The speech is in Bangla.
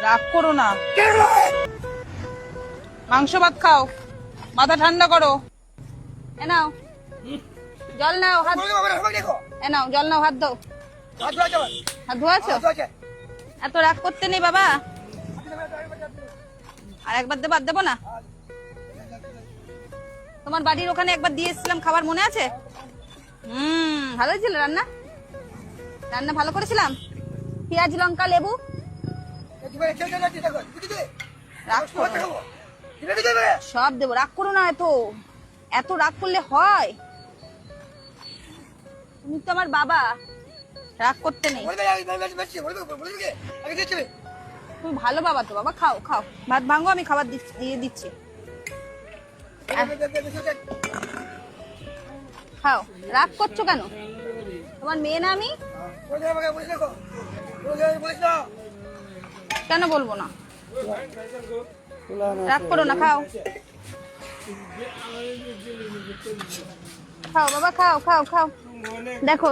রাগ করো না, মাংস ভাত খাও, মাথা ঠান্ডা করো। এ নাও জল নাও, হাত এ নাও জল নাও, হাত দাও। হাত ধোয়াছো? এত রাগ করতে নেই বাবা, আর একবার দেবো, আর দেবো না? তোমার বাড়ির ওখানে একবার দিয়ে এসেছিলাম, খাবার মনে আছে? ভালো ছিল রান্না, রান্না ভালো করেছিলাম। পেঁয়াজ লঙ্কা লেবু। সব দেবো, রাগ করো না। এত এত রাগ করলে হয়? তুমি তো আমার বাবা, রাগ করতে নেই। তুমি ভালো বাবা তো। বাবা খাও খাও, ভাত ভাঙো, আমি খাবার দিয়ে দিচ্ছি। খাও, রাগ করছো কেন? তোমার মেয়ে না আমি? কেন বলবো না? রাগ করো না, খাও খাও বাবা, খাও খাও খাও। দেখো